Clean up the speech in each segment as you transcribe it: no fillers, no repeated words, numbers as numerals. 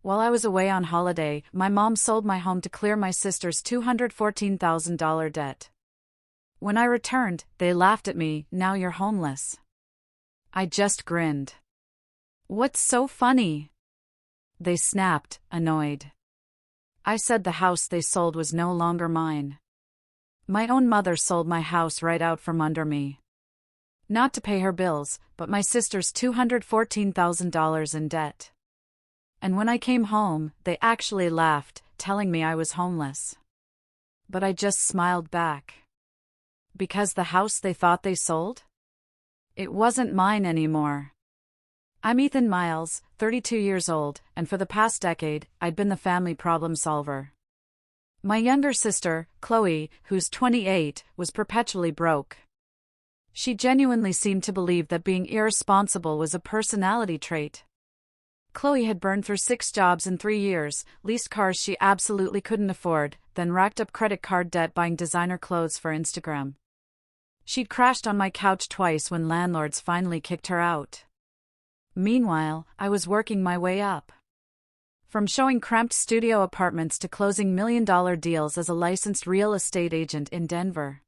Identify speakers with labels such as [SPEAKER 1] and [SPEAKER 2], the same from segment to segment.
[SPEAKER 1] While I was away on holiday, my mom sold my home to clear my sister's $214,000 debt. When I returned, they laughed at me, "Now you're homeless." I just grinned. "What's so funny?" They snapped, annoyed. I said the house they sold was no longer mine. My own mother sold my house right out from under me. Not to pay her bills, but my sister's $214,000 in debt. And when I came home, they actually laughed, telling me I was homeless. But I just smiled back. Because the house they thought they sold? It wasn't mine anymore. I'm Ethan Miles, 32 years old, and for the past decade, I'd been the family problem solver. My younger sister, Chloe, who's 28, was perpetually broke. She genuinely seemed to believe that being irresponsible was a personality trait. Chloe had burned through 6 jobs in 3 years, leased cars she absolutely couldn't afford, then racked up credit card debt buying designer clothes for Instagram. She'd crashed on my couch twice when landlords finally kicked her out. Meanwhile, I was working my way up. From showing cramped studio apartments to closing million-dollar deals as a licensed real estate agent in Denver.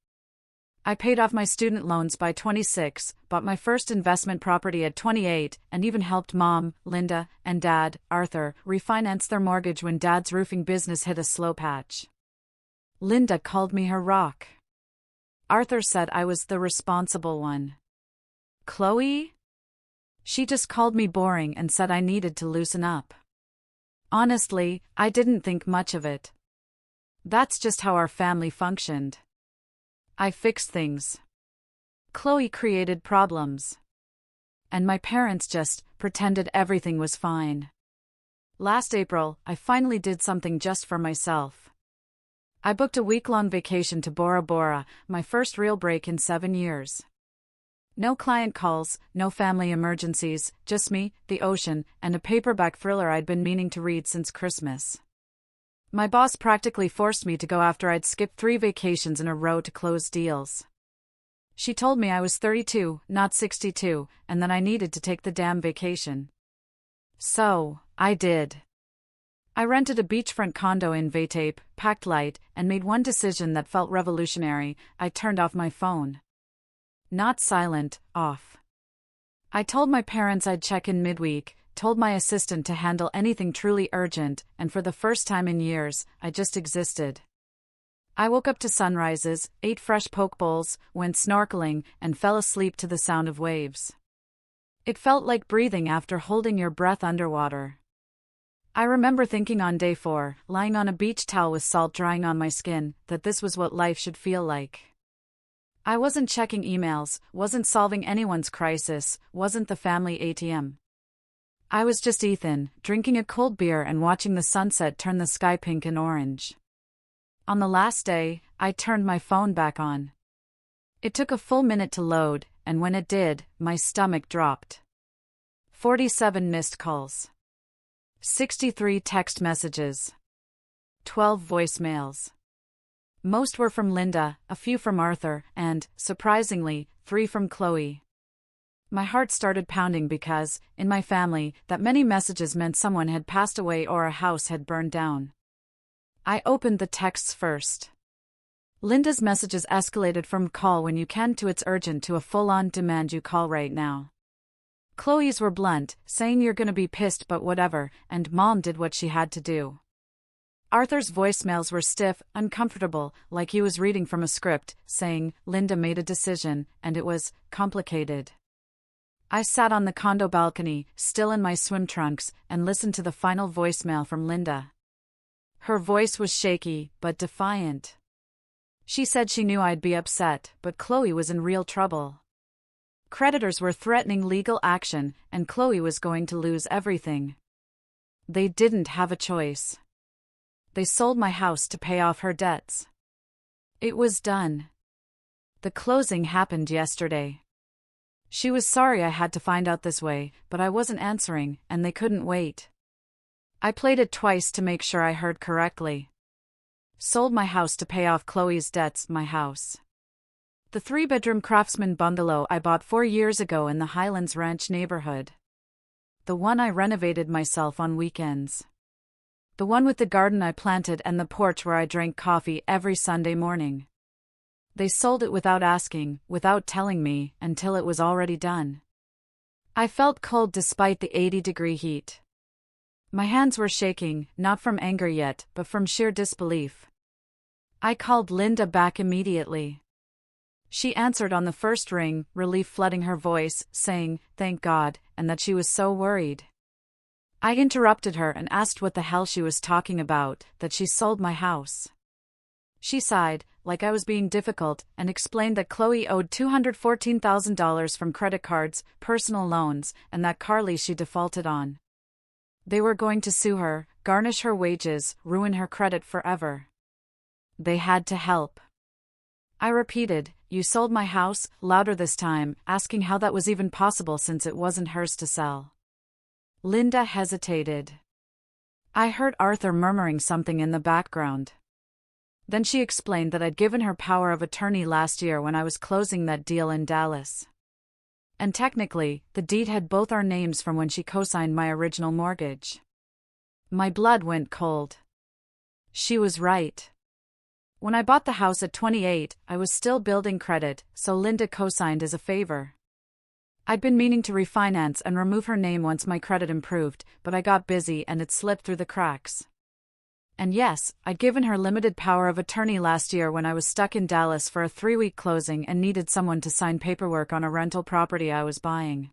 [SPEAKER 1] I paid off my student loans by 26, bought my first investment property at 28, and even helped Mom, Linda, and Dad, Arthur, refinance their mortgage when Dad's roofing business hit a slow patch. Linda called me her rock. Arthur said I was the responsible one. Chloe? She just called me boring and said I needed to loosen up. Honestly, I didn't think much of it. That's just how our family functioned. I fixed things. Chloe created problems. And my parents just pretended everything was fine. Last April, I finally did something just for myself. I booked a week-long vacation to Bora Bora, my first real break in 7 years. No client calls, no family emergencies, just me, the ocean, and a paperback thriller I'd been meaning to read since Christmas. My boss practically forced me to go after I'd skipped 3 vacations in a row to close deals. She told me I was 32, not 62, and that I needed to take the damn vacation. So, I did. I rented a beachfront condo in Vatape, packed light, and made one decision that felt revolutionary: I turned off my phone. Not silent, off. I told my parents I'd check in midweek, told my assistant to handle anything truly urgent, and for the first time in years, I just existed. I woke up to sunrises, ate fresh poke bowls, went snorkeling, and fell asleep to the sound of waves. It felt like breathing after holding your breath underwater. I remember thinking on day 4, lying on a beach towel with salt drying on my skin, that this was what life should feel like. I wasn't checking emails, wasn't solving anyone's crisis, wasn't the family ATM. I was just Ethan, drinking a cold beer and watching the sunset turn the sky pink and orange. On the last day, I turned my phone back on. It took a full minute to load, and when it did, my stomach dropped. 47 missed calls. 63 text messages. 12 voicemails. Most were from Linda, a few from Arthur, and, surprisingly, 3 from Chloe. My heart started pounding because, in my family, that many messages meant someone had passed away or a house had burned down. I opened the texts first. Linda's messages escalated from "call when you can" to "it's urgent" to a full-on "demand you call right now." Chloe's were blunt, saying "you're gonna be pissed but whatever," and Mom did what she had to do. Arthur's voicemails were stiff, uncomfortable, like he was reading from a script, saying, "Linda made a decision, and it was complicated." I sat on the condo balcony, still in my swim trunks, and listened to the final voicemail from Linda. Her voice was shaky, but defiant. She said she knew I'd be upset, but Chloe was in real trouble. Creditors were threatening legal action, and Chloe was going to lose everything. They didn't have a choice. They sold my house to pay off her debts. It was done. The closing happened yesterday. She was sorry I had to find out this way, but I wasn't answering, and they couldn't wait. I played it twice to make sure I heard correctly. Sold my house to pay off Chloe's debts, my house. The 3-bedroom craftsman bungalow I bought 4 years ago in the Highlands Ranch neighborhood. The one I renovated myself on weekends. The one with the garden I planted and the porch where I drank coffee every Sunday morning. They sold it without asking, without telling me, until it was already done. I felt cold despite the 80-degree heat. My hands were shaking, not from anger yet, but from sheer disbelief. I called Linda back immediately. She answered on the first ring, relief flooding her voice, saying, "Thank God," and that she was so worried. I interrupted her and asked what the hell she was talking about, that she sold my house. She sighed, like I was being difficult, and explained that Chloe owed $214,000 from credit cards, personal loans, and that car lease she defaulted on. They were going to sue her, garnish her wages, ruin her credit forever. They had to help. I repeated, "You sold my house," louder this time, asking how that was even possible since it wasn't hers to sell. Linda hesitated. I heard Arthur murmuring something in the background. Then she explained that I'd given her power of attorney last year when I was closing that deal in Dallas. And technically, the deed had both our names from when she co-signed my original mortgage. My blood went cold. She was right. When I bought the house at 28, I was still building credit, so Linda co-signed as a favor. I'd been meaning to refinance and remove her name once my credit improved, but I got busy and it slipped through the cracks. And yes, I'd given her limited power of attorney last year when I was stuck in Dallas for a 3-week closing and needed someone to sign paperwork on a rental property I was buying.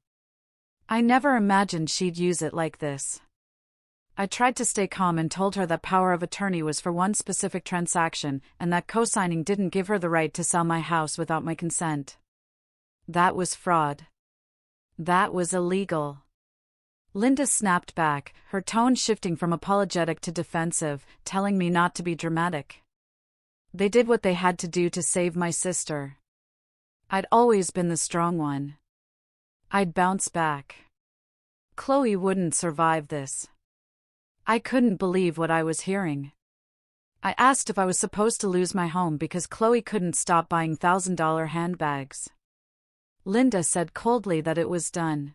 [SPEAKER 1] I never imagined she'd use it like this. I tried to stay calm and told her that power of attorney was for one specific transaction and that co-signing didn't give her the right to sell my house without my consent. That was fraud. That was illegal. Linda snapped back, her tone shifting from apologetic to defensive, telling me not to be dramatic. They did what they had to do to save my sister. I'd always been the strong one. I'd bounce back. Chloe wouldn't survive this. I couldn't believe what I was hearing. I asked if I was supposed to lose my home because Chloe couldn't stop buying $1,000 handbags. Linda said coldly that it was done.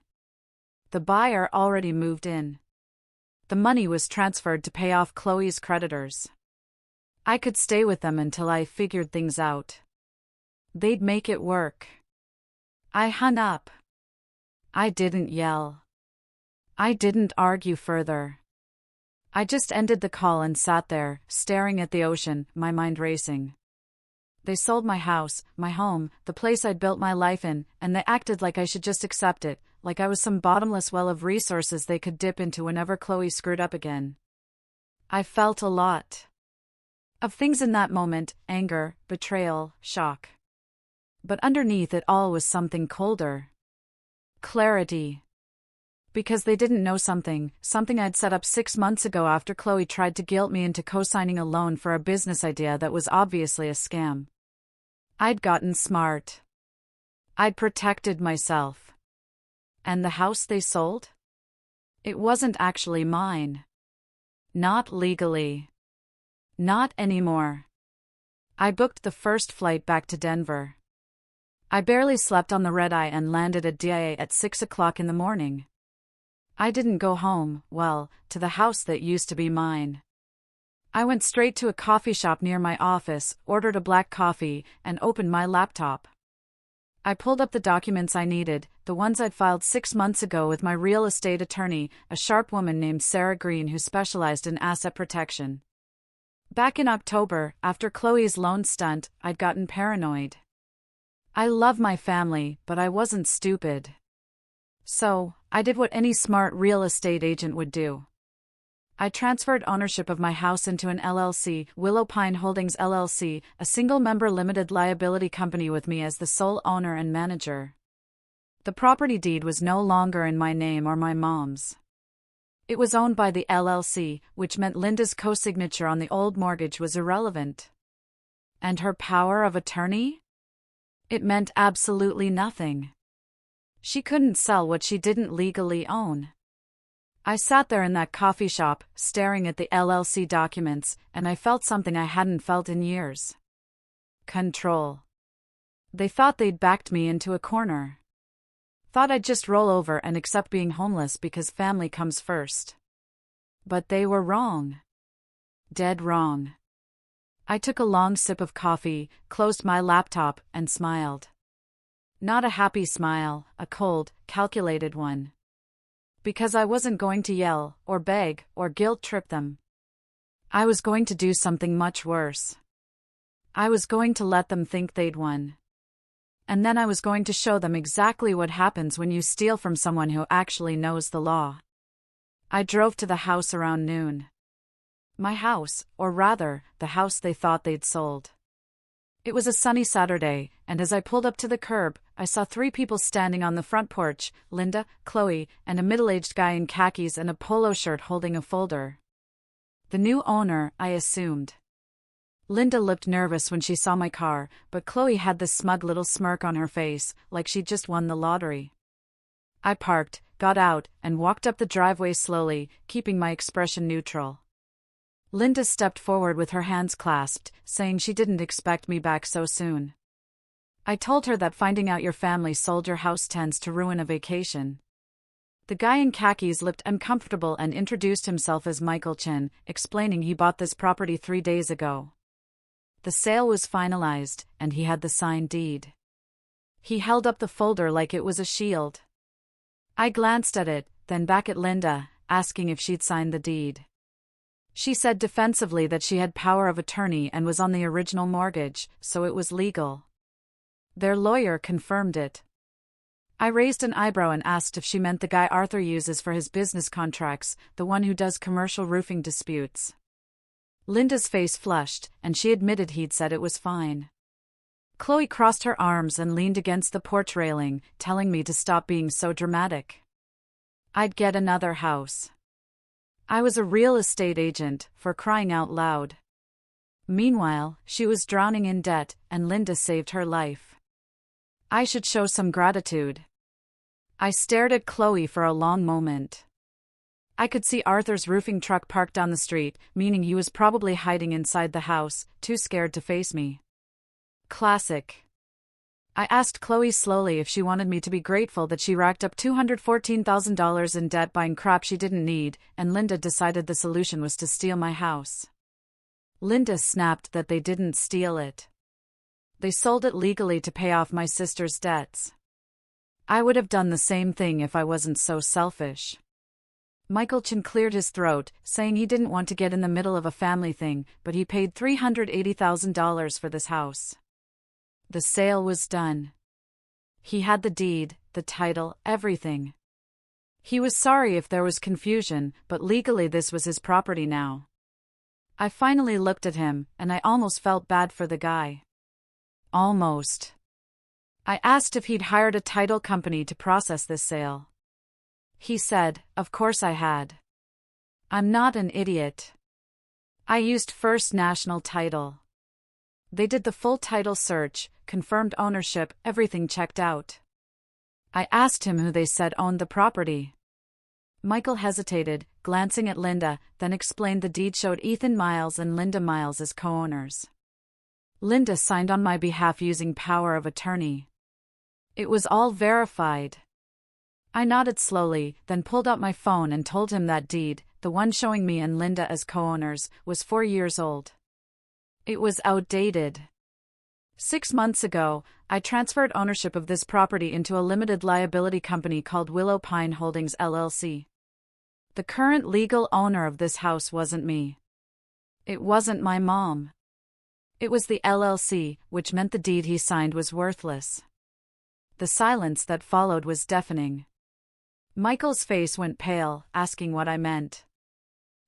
[SPEAKER 1] The buyer already moved in. The money was transferred to pay off Chloe's creditors. I could stay with them until I figured things out. They'd make it work. I hung up. I didn't yell. I didn't argue further. I just ended the call and sat there, staring at the ocean, my mind racing. They sold my house, my home, the place I'd built my life in, and they acted like I should just accept it, like I was some bottomless well of resources they could dip into whenever Chloe screwed up again. I felt a lot of things in that moment: anger, betrayal, shock. But underneath it all was something colder. Clarity. Because they didn't know something I'd set up 6 months ago after Chloe tried to guilt me into co-signing a loan for a business idea that was obviously a scam. I'd gotten smart. I'd protected myself. And the house they sold? It wasn't actually mine. Not legally. Not anymore. I booked the first flight back to Denver. I barely slept on the red-eye and landed at DIA at 6 o'clock in the morning. I didn't go home, well, to the house that used to be mine. I went straight to a coffee shop near my office, ordered a black coffee, and opened my laptop. I pulled up the documents I needed, the ones I'd filed 6 months ago with my real estate attorney, a sharp woman named Sarah Green who specialized in asset protection. Back in October, after Chloe's loan stunt, I'd gotten paranoid. I love my family, but I wasn't stupid. So, I did what any smart real estate agent would do. I transferred ownership of my house into an LLC, Willow Pine Holdings LLC, a single-member limited liability company with me as the sole owner and manager. The property deed was no longer in my name or my mom's. It was owned by the LLC, which meant Linda's co-signature on the old mortgage was irrelevant. And her power of attorney? It meant absolutely nothing. She couldn't sell what she didn't legally own. I sat there in that coffee shop, staring at the LLC documents, and I felt something I hadn't felt in years. Control. They thought they'd backed me into a corner. Thought I'd just roll over and accept being homeless because family comes first. But they were wrong. Dead wrong. I took a long sip of coffee, closed my laptop, and smiled. Not a happy smile, a cold, calculated one. Because I wasn't going to yell, or beg, or guilt-trip them. I was going to do something much worse. I was going to let them think they'd won. And then I was going to show them exactly what happens when you steal from someone who actually knows the law. I drove to the house around noon. My house, or rather, the house they thought they'd sold. It was a sunny Saturday, and as I pulled up to the curb, I saw 3 people standing on the front porch, Linda, Chloe, and a middle-aged guy in khakis and a polo shirt holding a folder. The new owner, I assumed. Linda looked nervous when she saw my car, but Chloe had this smug little smirk on her face, like she'd just won the lottery. I parked, got out, and walked up the driveway slowly, keeping my expression neutral. Linda stepped forward with her hands clasped, saying she didn't expect me back so soon. I told her that finding out your family sold your house tends to ruin a vacation. The guy in khakis looked uncomfortable and introduced himself as Michael Chen, explaining he bought this property 3 days ago. The sale was finalized, and he had the signed deed. He held up the folder like it was a shield. I glanced at it, then back at Linda, asking if she'd signed the deed. She said defensively that she had power of attorney and was on the original mortgage, so it was legal. Their lawyer confirmed it. I raised an eyebrow and asked if she meant the guy Arthur uses for his business contracts, the one who does commercial roofing disputes. Linda's face flushed, and she admitted he'd said it was fine. Chloe crossed her arms and leaned against the porch railing, telling me to stop being so dramatic. I'd get another house. I was a real estate agent, for crying out loud. Meanwhile, she was drowning in debt, and Linda saved her life. I should show some gratitude. I stared at Chloe for a long moment. I could see Arthur's roofing truck parked down the street, meaning he was probably hiding inside the house, too scared to face me. Classic. I asked Chloe slowly if she wanted me to be grateful that she racked up $214,000 in debt buying crap she didn't need, and Linda decided the solution was to steal my house. Linda snapped that they didn't steal it. They sold it legally to pay off my sister's debts. I would have done the same thing if I wasn't so selfish. Michael Chen cleared his throat, saying he didn't want to get in the middle of a family thing, but he paid $380,000 for this house. The sale was done. He had the deed, the title, everything. He was sorry if there was confusion, but legally this was his property now. I finally looked at him, and I almost felt bad for the guy. Almost. I asked if he'd hired a title company to process this sale. He said, of course I had. I'm not an idiot. I used First National Title. They did the full title search, confirmed ownership, everything checked out. I asked him who they said owned the property. Michael hesitated, glancing at Linda, then explained the deed showed Ethan Miles and Linda Miles as co-owners. Linda signed on my behalf using power of attorney. It was all verified. I nodded slowly, then pulled out my phone and told him that deed, the one showing me and Linda as co-owners, was 4 years old. It was outdated. 6 months ago, I transferred ownership of this property into a limited liability company called Willow Pine Holdings LLC. The current legal owner of this house wasn't me. It wasn't my mom. It was the LLC, which meant the deed he signed was worthless. The silence that followed was deafening. Michael's face went pale, asking what I meant.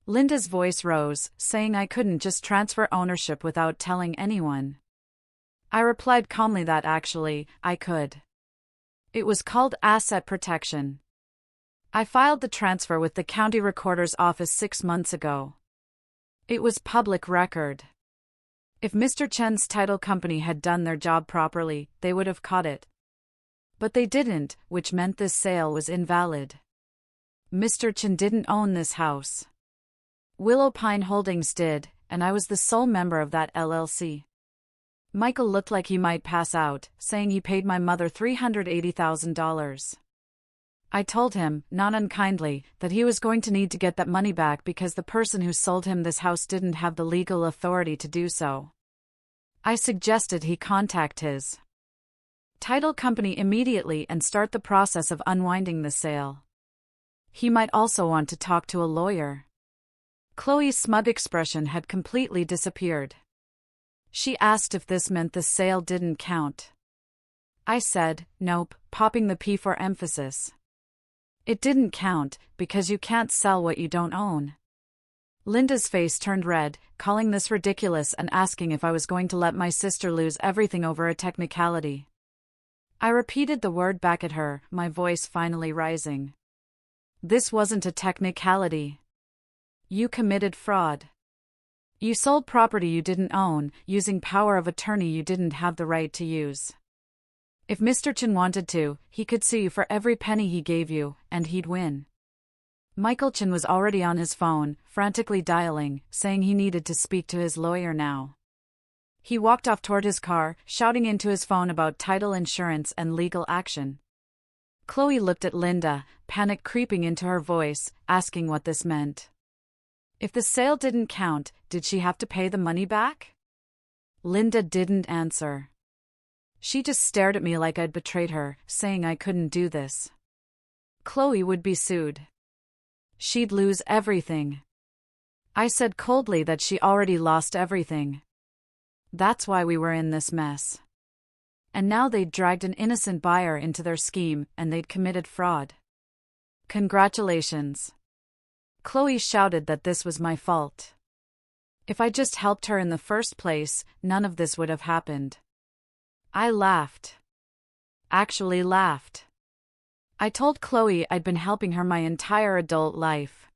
[SPEAKER 1] Linda's voice rose, saying I couldn't just transfer ownership without telling anyone. I replied calmly that actually, I could. It was called asset protection. I filed the transfer with the county recorder's office 6 months ago. It was public record. If Mr. Chen's title company had done their job properly, they would have caught it. But they didn't, which meant this sale was invalid. Mr. Chen didn't own this house. Willow Pine Holdings did, and I was the sole member of that LLC. Michael looked like he might pass out, saying he paid my mother $380,000. I told him, not unkindly, that he was going to need to get that money back because the person who sold him this house didn't have the legal authority to do so. I suggested he contact his title company immediately and start the process of unwinding the sale. He might also want to talk to a lawyer. Chloe's smug expression had completely disappeared. She asked if this meant the sale didn't count. I said, nope, popping the P for emphasis. It didn't count, because you can't sell what you don't own. Linda's face turned red, calling this ridiculous and asking if I was going to let my sister lose everything over a technicality. I repeated the word back at her, my voice finally rising. This wasn't a technicality. You committed fraud. You sold property you didn't own, using power of attorney you didn't have the right to use. If Mr. Chen wanted to, he could sue you for every penny he gave you, and he'd win. Michael Chen was already on his phone, frantically dialing, saying he needed to speak to his lawyer now. He walked off toward his car, shouting into his phone about title insurance and legal action. Chloe looked at Linda, panic creeping into her voice, asking what this meant. If the sale didn't count, did she have to pay the money back? Linda didn't answer. She just stared at me like I'd betrayed her, saying I couldn't do this. Chloe would be sued. She'd lose everything. I said coldly that she already lost everything. That's why we were in this mess. And now they'd dragged an innocent buyer into their scheme, and they'd committed fraud. Congratulations. Chloe shouted that this was my fault. If I just helped her in the first place, none of this would have happened. I laughed. Actually laughed. I told Chloe I'd been helping her my entire adult life.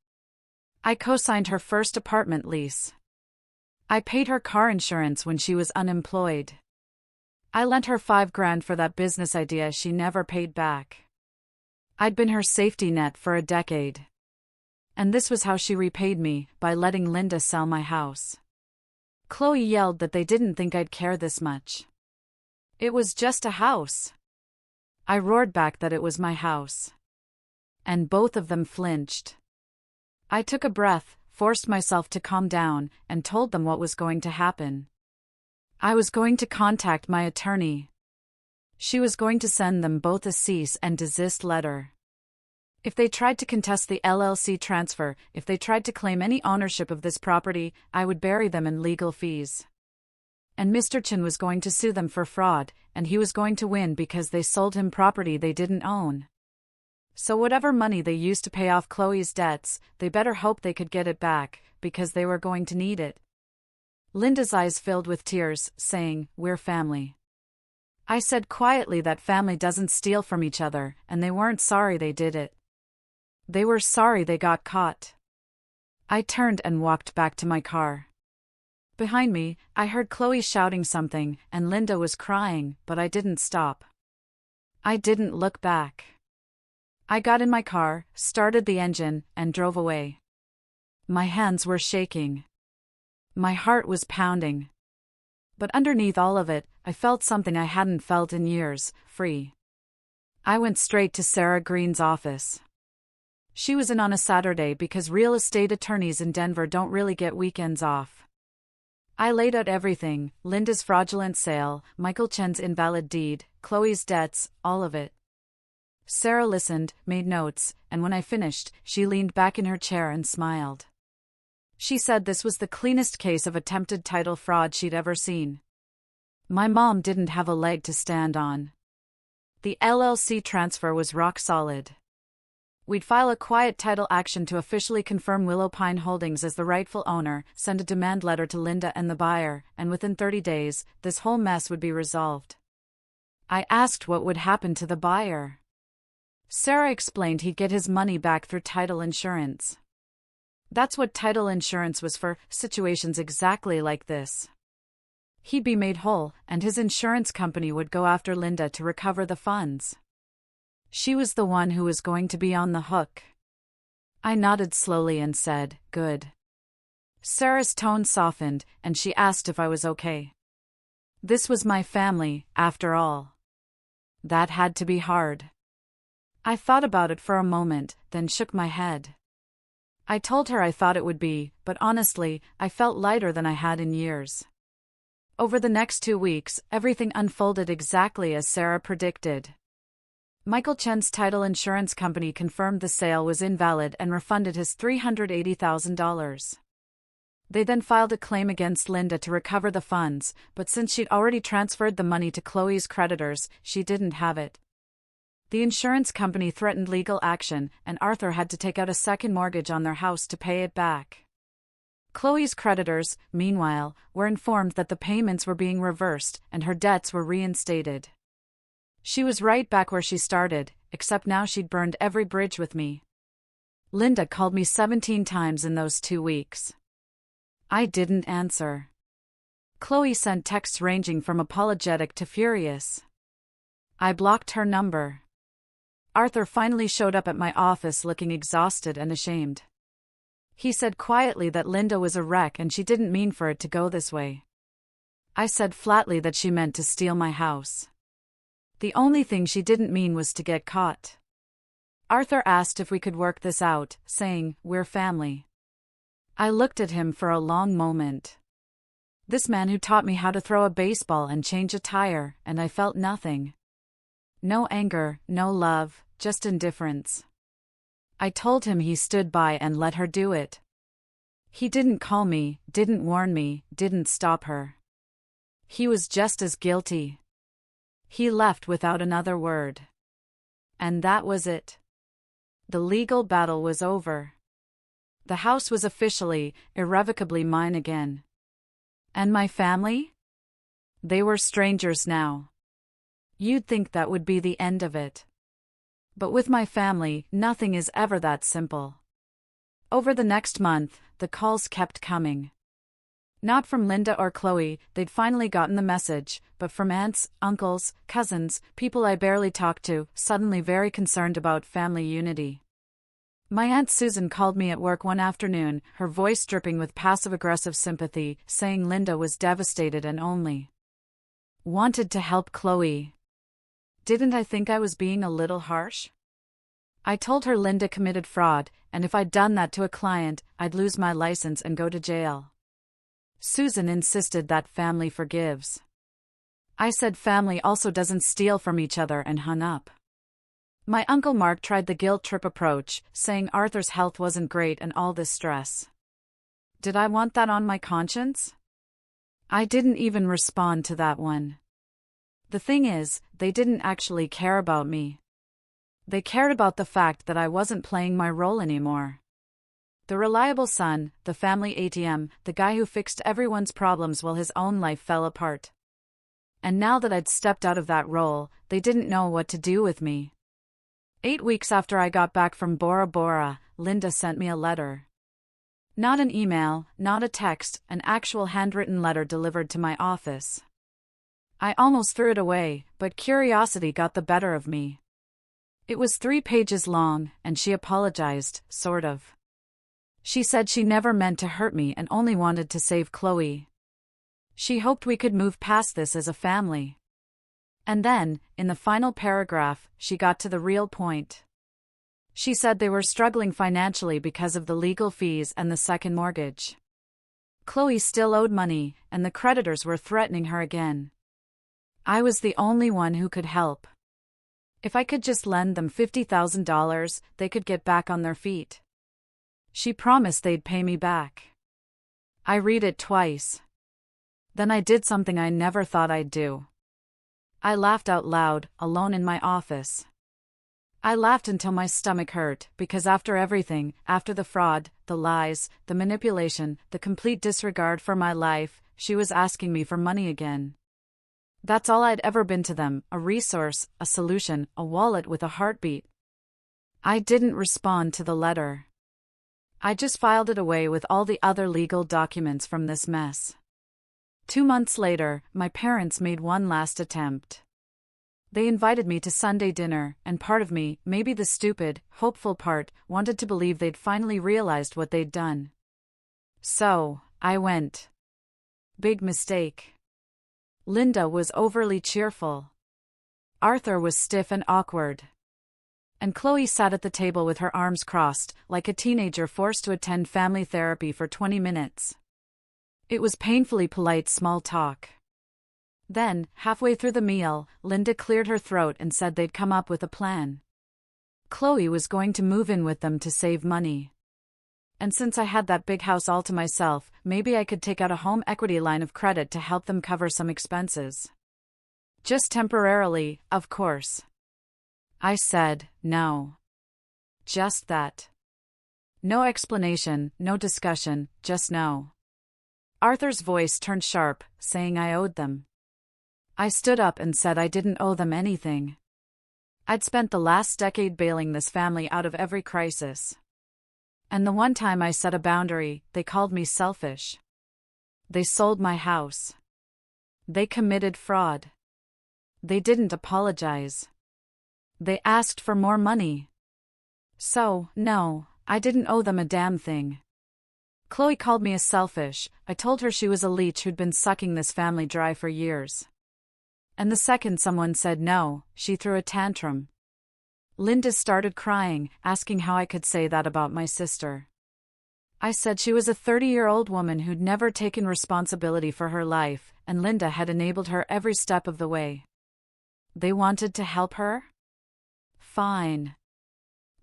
[SPEAKER 1] I co-signed her first apartment lease. I paid her car insurance when she was unemployed. I lent her $5,000 for that business idea she never paid back. I'd been her safety net for a decade. And this was how she repaid me, by letting Linda sell my house. Chloe yelled that they didn't think I'd care this much. It was just a house. I roared back that it was my house. And both of them flinched. I took a breath, forced myself to calm down, and told them what was going to happen. I was going to contact my attorney. She was going to send them both a cease and desist letter. If they tried to contest the LLC transfer, if they tried to claim any ownership of this property, I would bury them in legal fees. And Mr. Chen was going to sue them for fraud, and he was going to win because they sold him property they didn't own. So whatever money they used to pay off Chloe's debts, they better hope they could get it back, because they were going to need it. Linda's eyes filled with tears, saying, "We're family." I said quietly that family doesn't steal from each other, and they weren't sorry they did it. They were sorry they got caught. I turned and walked back to my car. Behind me, I heard Chloe shouting something, and Linda was crying, but I didn't stop. I didn't look back. I got in my car, started the engine, and drove away. My hands were shaking. My heart was pounding. But underneath all of it, I felt something I hadn't felt in years, free. I went straight to Sarah Green's office. She was in on a Saturday because real estate attorneys in Denver don't really get weekends off. I laid out everything, Linda's fraudulent sale, Michael Chen's invalid deed, Chloe's debts, all of it. Sarah listened, made notes, and when I finished, she leaned back in her chair and smiled. She said this was the cleanest case of attempted title fraud she'd ever seen. My mom didn't have a leg to stand on. The LLC transfer was rock solid. We'd file a quiet title action to officially confirm Willow Pine Holdings as the rightful owner, send a demand letter to Linda and the buyer, and within 30 days, this whole mess would be resolved. I asked what would happen to the buyer. Sarah explained he'd get his money back through title insurance. That's what title insurance was for, situations exactly like this. He'd be made whole, and his insurance company would go after Linda to recover the funds. She was the one who was going to be on the hook. I nodded slowly and said, "Good." Sarah's tone softened, and she asked if I was okay. This was my family, after all. That had to be hard. I thought about it for a moment, then shook my head. I told her I thought it would be, but honestly, I felt lighter than I had in years. Over the next 2 weeks, everything unfolded exactly as Sarah predicted. Michael Chen's title insurance company confirmed the sale was invalid and refunded his $380,000. They then filed a claim against Linda to recover the funds, but since she'd already transferred the money to Chloe's creditors, she didn't have it. The insurance company threatened legal action, and Arthur had to take out a second mortgage on their house to pay it back. Chloe's creditors, meanwhile, were informed that the payments were being reversed and her debts were reinstated. She was right back where she started, except now she'd burned every bridge with me. Linda called me 17 times in those 2 weeks. I didn't answer. Chloe sent texts ranging from apologetic to furious. I blocked her number. Arthur finally showed up at my office looking exhausted and ashamed. He said quietly that Linda was a wreck and she didn't mean for it to go this way. I said flatly that she meant to steal my house. The only thing she didn't mean was to get caught. Arthur asked if we could work this out, saying, "We're family." I looked at him for a long moment. This man who taught me how to throw a baseball and change a tire, and I felt nothing. No anger, no love, just indifference. I told him he stood by and let her do it. He didn't call me, didn't warn me, didn't stop her. He was just as guilty. He left without another word. And that was it. The legal battle was over. The house was officially, irrevocably mine again. And my family? They were strangers now. You'd think that would be the end of it. But with my family, nothing is ever that simple. Over the next month, the calls kept coming. Not from Linda or Chloe, they'd finally gotten the message, but from aunts, uncles, cousins, people I barely talked to, suddenly very concerned about family unity. My Aunt Susan called me at work one afternoon, her voice dripping with passive-aggressive sympathy, saying Linda was devastated and only wanted to help Chloe. Didn't I think I was being a little harsh? I told her Linda committed fraud, and if I'd done that to a client, I'd lose my license and go to jail. Susan insisted that family forgives. I said family also doesn't steal from each other and hung up. My Uncle Mark tried the guilt trip approach, saying Arthur's health wasn't great and all this stress. Did I want that on my conscience? I didn't even respond to that one. The thing is, they didn't actually care about me. They cared about the fact that I wasn't playing my role anymore. The reliable son, the family ATM, the guy who fixed everyone's problems while his own life fell apart. And now that I'd stepped out of that role, they didn't know what to do with me. 8 weeks after I got back from Bora Bora, Linda sent me a letter. Not an email, not a text, an actual handwritten letter delivered to my office. I almost threw it away, but curiosity got the better of me. It was 3 pages long, and she apologized, sort of. She said she never meant to hurt me and only wanted to save Chloe. She hoped we could move past this as a family. And then, in the final paragraph, she got to the real point. She said they were struggling financially because of the legal fees and the second mortgage. Chloe still owed money, and the creditors were threatening her again. I was the only one who could help. If I could just lend them $50,000, they could get back on their feet. She promised they'd pay me back. I read it twice. Then I did something I never thought I'd do. I laughed out loud, alone in my office. I laughed until my stomach hurt, because after everything, after the fraud, the lies, the manipulation, the complete disregard for my life, she was asking me for money again. That's all I'd ever been to them, a resource, a solution, a wallet with a heartbeat. I didn't respond to the letter. I just filed it away with all the other legal documents from this mess. 2 months later, my parents made one last attempt. They invited me to Sunday dinner, and part of me, maybe the stupid, hopeful part, wanted to believe they'd finally realized what they'd done. So, I went. Big mistake. Linda was overly cheerful. Arthur was stiff and awkward. And Chloe sat at the table with her arms crossed, like a teenager forced to attend family therapy for 20 minutes. It was painfully polite small talk. Then, halfway through the meal, Linda cleared her throat and said they'd come up with a plan. Chloe was going to move in with them to save money. And since I had that big house all to myself, maybe I could take out a home equity line of credit to help them cover some expenses. Just temporarily, of course. I said, no. Just that. No explanation, no discussion, just no. Arthur's voice turned sharp, saying I owed them. I stood up and said I didn't owe them anything. I'd spent the last decade bailing this family out of every crisis. And the one time I set a boundary, they called me selfish. They sold my house. They committed fraud. They didn't apologize. They asked for more money. So, no, I didn't owe them a damn thing. Chloe called me a selfish. I told her she was a leech who'd been sucking this family dry for years. And the second someone said no, she threw a tantrum. Linda started crying, asking how I could say that about my sister. I said she was a 30-year-old woman who'd never taken responsibility for her life, and Linda had enabled her every step of the way. They wanted to help her? Fine.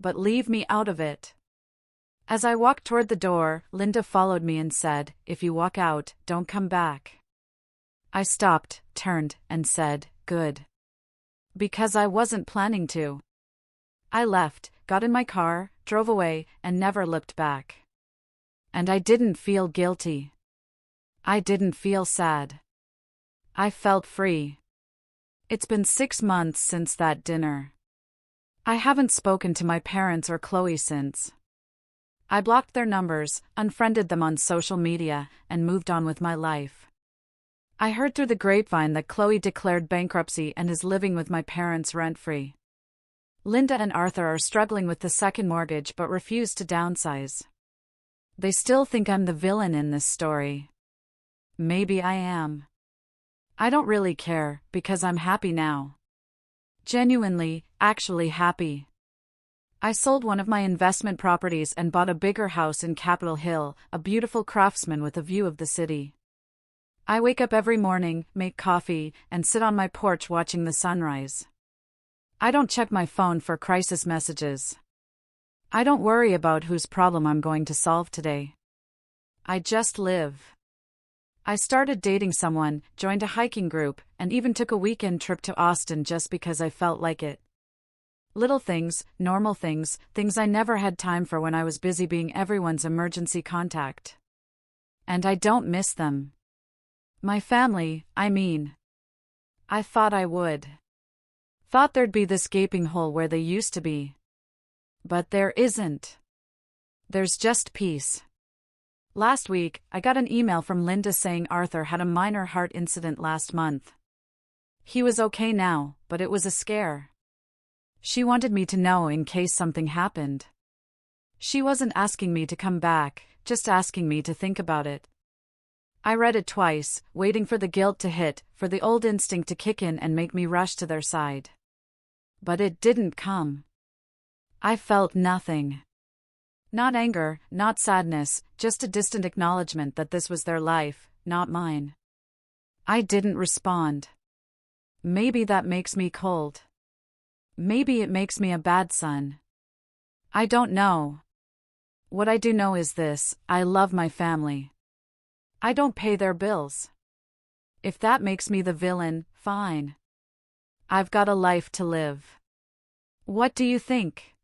[SPEAKER 1] But leave me out of it. As I walked toward the door, Linda followed me and said, if you walk out, don't come back. I stopped, turned, and said, good. Because I wasn't planning to. I left, got in my car, drove away, and never looked back. And I didn't feel guilty. I didn't feel sad. I felt free. It's been 6 months since that dinner. I haven't spoken to my parents or Chloe since. I blocked their numbers, unfriended them on social media, and moved on with my life. I heard through the grapevine that Chloe declared bankruptcy and is living with my parents rent-free. Linda and Arthur are struggling with the second mortgage but refuse to downsize. They still think I'm the villain in this story. Maybe I am. I don't really care, because I'm happy now. Genuinely, actually happy. I sold one of my investment properties and bought a bigger house in Capitol Hill, a beautiful craftsman with a view of the city. I wake up every morning, make coffee, and sit on my porch watching the sunrise. I don't check my phone for crisis messages. I don't worry about whose problem I'm going to solve today. I just live. I started dating someone, joined a hiking group, and even took a weekend trip to Austin just because I felt like it. Little things, normal things, things I never had time for when I was busy being everyone's emergency contact. And I don't miss them. My family, I mean. I thought I would. Thought there'd be this gaping hole where they used to be. But there isn't. There's just peace. Last week, I got an email from Linda saying Arthur had a minor heart incident last month. He was okay now, but it was a scare. She wanted me to know in case something happened. She wasn't asking me to come back, just asking me to think about it. I read it twice, waiting for the guilt to hit, for the old instinct to kick in and make me rush to their side. But it didn't come. I felt nothing. Not anger, not sadness, just a distant acknowledgement that this was their life, not mine. I didn't respond. Maybe that makes me cold. Maybe it makes me a bad son. I don't know. What I do know is this: I love my family. I don't pay their bills. If that makes me the villain, fine. I've got a life to live. What do you think?